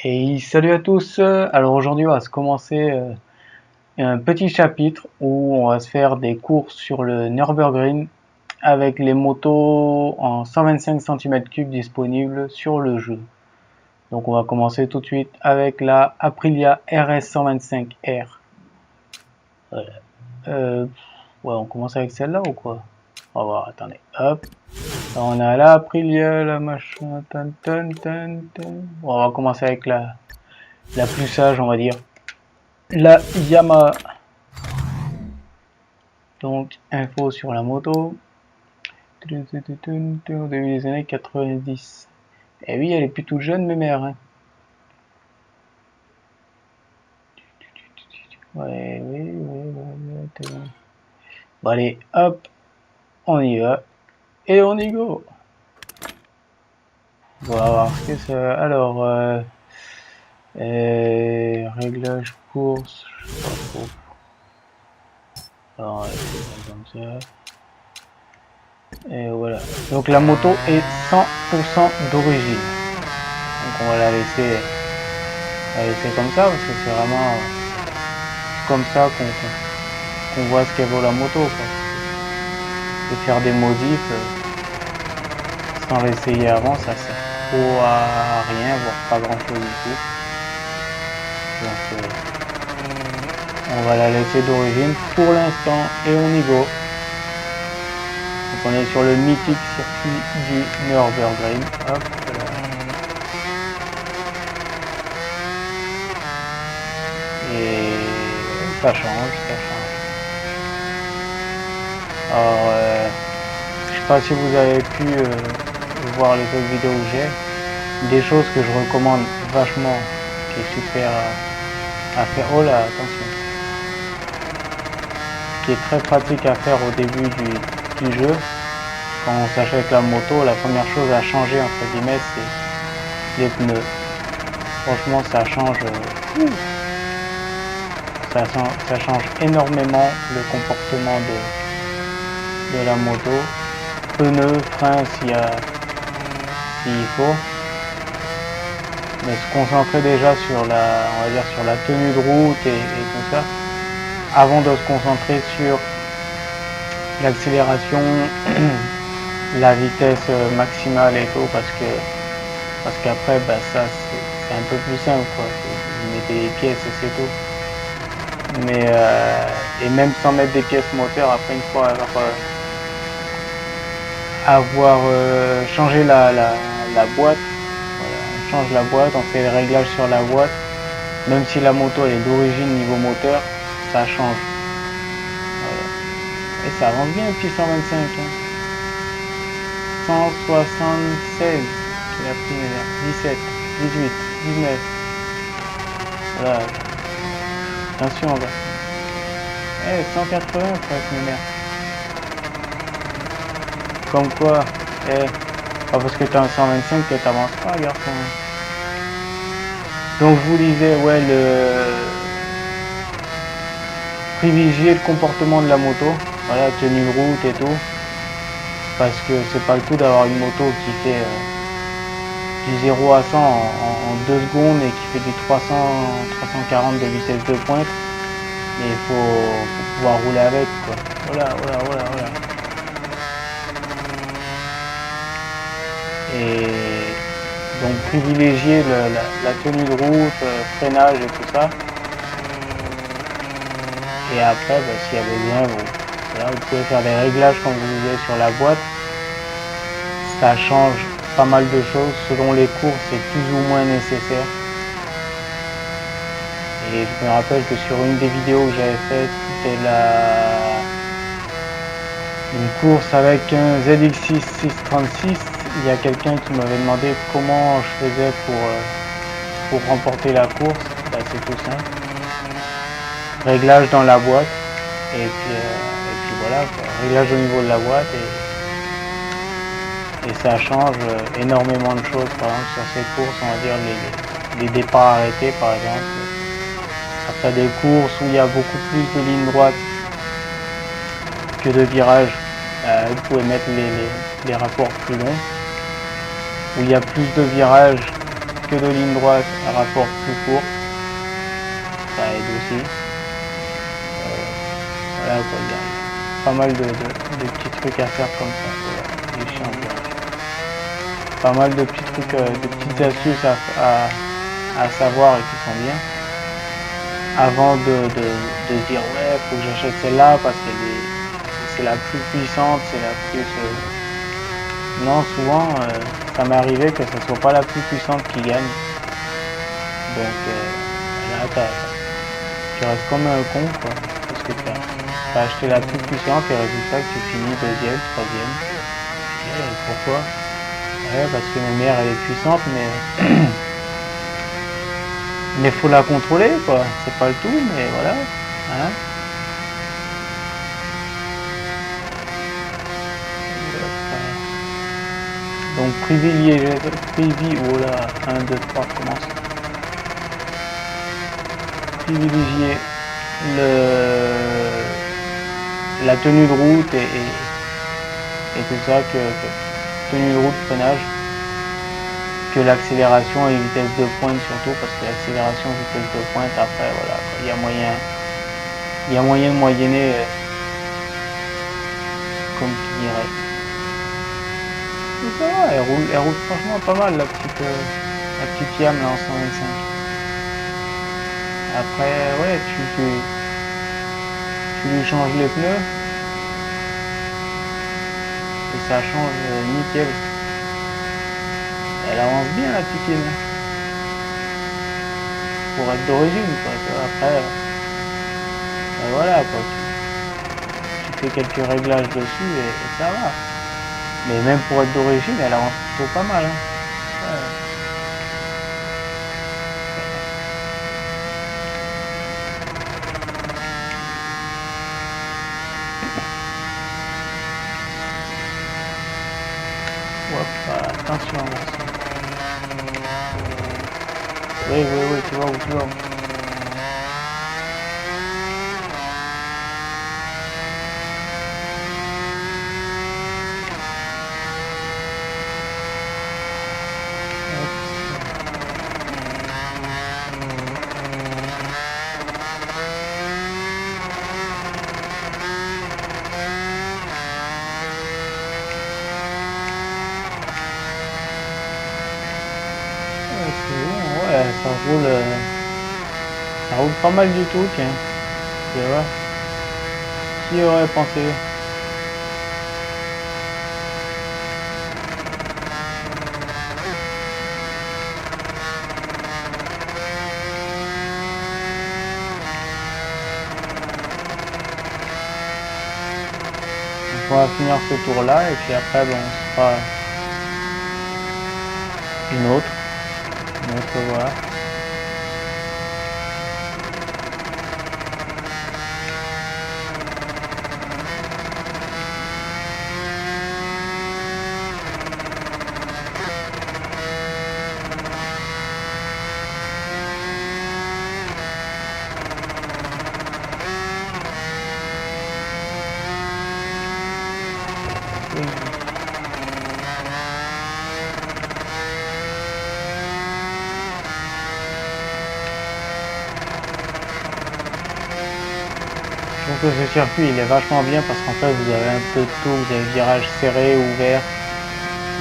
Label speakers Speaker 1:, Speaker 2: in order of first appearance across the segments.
Speaker 1: Et salut à tous. Alors aujourd'hui, on va se commencer un petit chapitre où on va se faire des courses sur le Nürburgring avec les motos en 125 cm3 disponibles sur le jeu. Donc on va commencer tout de suite avec la Aprilia RS 125R. Voilà. Ouais, on commence avec celle-là ou quoi? On va voir, attendez. Hop. Là, on a la Aprilia, la machin. Bon, on va commencer avec la plus sage, on va dire. La Yamaha. Donc, info sur la moto. Au début des années 90. Et oui, elle est plus toute jeune, mes mères. Hein. Ouais, oui. Bon, allez, hop, on y va. Et on y go. On va voir ce que ça. Alors, réglage course, je sais pas trop. Alors, c'est comme ça. Et voilà. Donc la moto est 100% d'origine. Donc on va la laisser comme ça parce que c'est vraiment comme ça qu'on voit ce qu'elle vaut la moto. Quoi. Et faire des modifs sans l'essayer avant, ça sert à rien, voire pas grand chose du tout. Donc on va la laisser d'origine pour l'instant et on y go. Donc on est sur le mythique circuit du Nürburgring. Hop, voilà. Et ça change. Alors, je sais pas si vous avez pu voir les autres vidéos que j'ai. Des choses que je recommande vachement, qui est super à faire. Oh là, attention. Qui est très pratique à faire au début du jeu. Quand on s'achète la moto, la première chose à changer, entre guillemets, c'est les pneus. Franchement, ça change. Ça change énormément le comportement de la moto. Pneus, freins s'il faut. Mais se concentrer déjà sur on va dire sur la tenue de route et tout ça, avant de se concentrer sur l'accélération, la vitesse maximale et tout, parce qu'après, bah, ça c'est un peu plus simple, quoi. Vous mettez les pièces et c'est tout. Mais et même sans mettre des pièces moteurs, après une fois avoir changé la boîte, voilà, on change la boîte, on fait les réglages sur la boîte, même si la moto elle est d'origine niveau moteur, ça change. Voilà. Et ça avance bien le petit 125. Hein. 176 qu'il a pris, 17, 18, 19. Voilà. Attention là. 180 presque, mes mères. Comme quoi, pas parce que t'as un 125 que t'avances pas, garçon. Donc je vous disais, ouais, privilégier le comportement de la moto, voilà, tenue de route et tout, parce que c'est pas le tout d'avoir une moto qui fait du 0 à 100 en 2 secondes et qui fait du 340 de vitesse de pointe, mais il faut pouvoir rouler avec, quoi. Voilà. Et donc privilégier la tenue de route, freinage et tout ça. Et après, bah, s'il y a besoin, voilà, vous pouvez faire des réglages comme vous disiez sur la boîte. Ça change pas mal de choses. Selon les courses, c'est plus ou moins nécessaire. Et je me rappelle que sur une des vidéos que j'avais faites, c'était une course avec un ZX6 636. Il y a quelqu'un qui m'avait demandé comment je faisais pour remporter la course. Bah, c'est tout simple. Réglage dans la boîte et puis voilà, quoi. Réglage au niveau de la boîte et ça change énormément de choses. Par exemple sur ces courses, on va dire les départs arrêtés par exemple. Après des courses où il y a beaucoup plus de lignes droites que de virages, vous pouvez mettre les rapports plus longs. Où il y a plus de virages que de ligne droite, un rapport plus court, ça aide aussi. Voilà quoi, il y a pas mal de petits trucs à faire comme ça. Voilà, les chiens, pas mal de petits trucs, de petites astuces à savoir et qui sont bien. Avant de dire ouais, faut que j'achète celle-là parce que c'est la plus puissante, c'est la plus... Non, souvent, ça m'est arrivé que ce soit pas la plus puissante qui gagne. Donc là, tu restes comme un con, quoi. Parce que t'as acheté la plus puissante et résultat que tu finis deuxième, troisième. Et pourquoi? Ouais, parce que ma mère, elle est puissante, mais faut la contrôler, quoi. C'est pas le tout, mais voilà. Hein. Donc privilégier, oh là, 1, 2, 3, commence. Privilégier la tenue de route et tout ça, tenue de route, freinage, que l'accélération et vitesse de pointe surtout, parce que l'accélération, vitesse de pointe, après voilà, il y a moyen de moyenner, comme tu dirais. Donc ça va, elle roule franchement pas mal la petite Yam là en 125. Après ouais, tu lui changes les pneus et ça change nickel. Elle avance bien la petite Yam. Pour être d'origine quoi, tu vois, après ben voilà quoi, tu fais quelques réglages dessus et ça va. Mais même pour être d'origine, elle avance plutôt pas mal. Hein. Hop, attention garçon. Oui, tu vois où tu vas. Ouais, ça roule pas mal du tout, tiens. Tu vois, qui aurait pensé? Donc on va finir ce tour là et puis après bon, on se fera une autre voie. Je trouve que ce circuit il est vachement bien parce qu'en fait vous avez un peu de tout, vous avez virage serré, ouvert,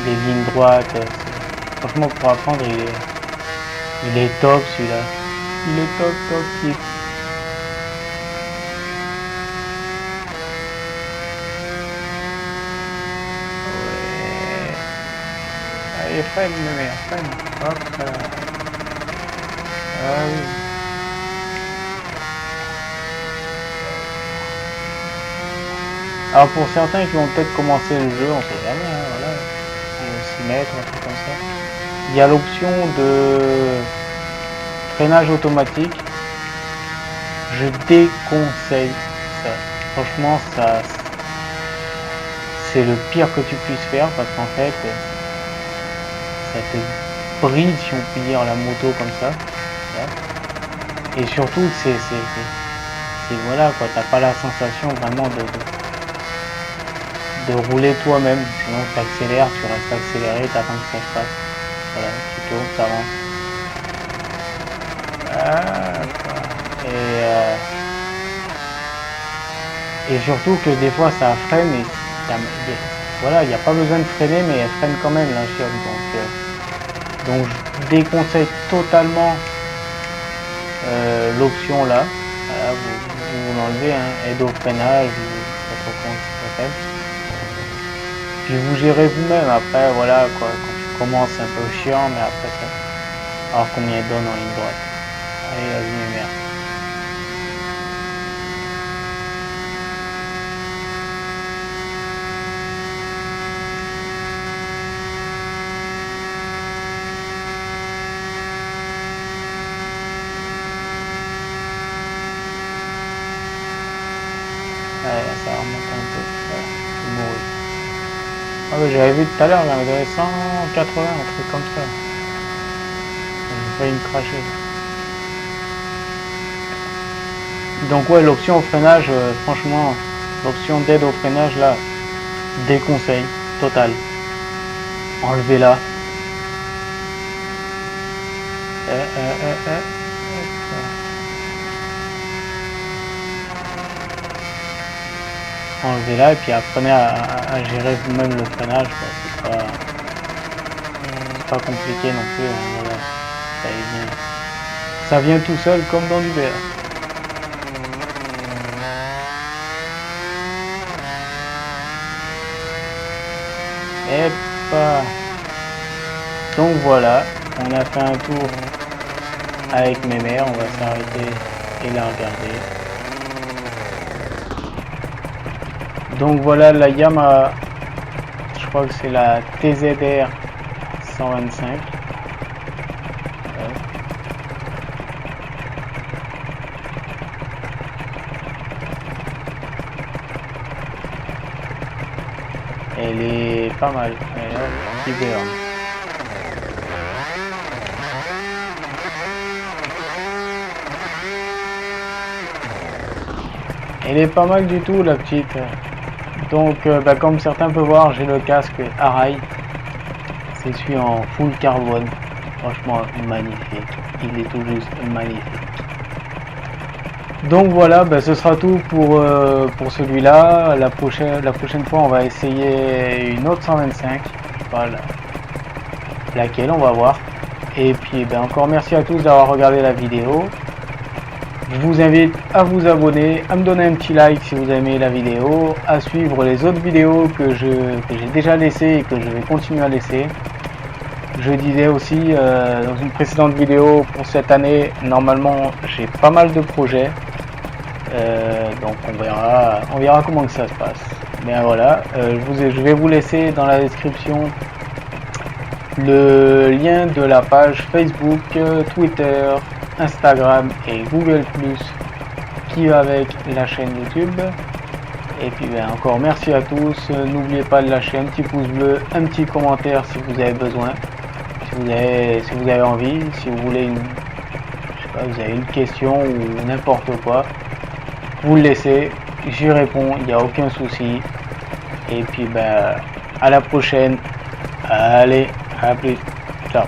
Speaker 1: des lignes droites. Franchement pour apprendre il est top celui-là. Il est top type. Ouais. Allez freine ma mère, freine. Hop là. Ah oui. Alors pour certains qui vont peut-être commencer le jeu, on sait jamais, hein, voilà, 6 mètres, un truc comme ça. Il y a l'option de freinage automatique. Je déconseille ça. Franchement, ça, c'est le pire que tu puisses faire parce qu'en fait, ça te bride, si on peut dire, la moto comme ça. Et surtout, c'est voilà quoi, t'as pas la sensation vraiment de rouler toi-même, sinon tu accélères, tu restes accéléré, t'attends que ça se passe. Voilà, tu tournes, t'avances. Et surtout que des fois ça freine et voilà, il n'y a pas besoin de freiner, mais elle freine quand même la chiotte. Donc je déconseille totalement l'option là. Voilà, vous l'enlevez, hein, aide au freinage, ou je sais pas comment ça s'appelle. Puis vous gérez vous-même après, voilà quoi. Quand tu commences c'est un peu chiant, mais après ça. Alors combien il donne en ligne droite. Allez, vas-y, mes mères. Ouais, ça remonte un peu. Voilà, c'est bourré. Ah ouais, j'avais vu tout à l'heure, là, on dirait 180, un truc comme ça. J'ai failli me cracher. Donc ouais, l'option au freinage, franchement, l'option d'aide au freinage, là, déconseil, total. Enlevez-la. Enlevez-la et puis apprenez à gérer vous-même le freinage. C'est pas compliqué non plus. Hein, voilà. Ça vient tout seul comme dans du verre. Et pas. Donc voilà, on a fait un tour avec mes mères. On va s'arrêter et la regarder. Donc voilà la Yamaha, je crois que c'est la TZR 125. Elle est pas mal, elle est petit burn. Elle est pas mal du tout la petite. Donc comme certains peuvent voir, j'ai le casque Arai. C'est celui en full carbone. Franchement magnifique. Il est tout juste magnifique. Donc voilà, ce sera tout pour celui-là. La prochaine fois, on va essayer une autre 125. Voilà. Laquelle, on va voir. Et puis encore merci à tous d'avoir regardé la vidéo. Je vous invite à vous abonner, à me donner un petit like si vous aimez la vidéo, à suivre les autres vidéos que j'ai déjà laissées et que je vais continuer à laisser. Je disais aussi dans une précédente vidéo pour cette année, normalement j'ai pas mal de projets. Donc on verra comment que ça se passe. Mais voilà, je vais vous laisser dans la description le lien de la page Facebook, Twitter, Instagram et Google+, qui va avec la chaîne YouTube. Et puis encore merci à tous, n'oubliez pas de lâcher un petit pouce bleu, un petit commentaire si vous avez besoin, si vous avez envie, si vous voulez vous avez une question ou n'importe quoi, vous le laissez, j'y réponds, il n'y a aucun souci. Et puis à la prochaine, allez, à plus, ciao.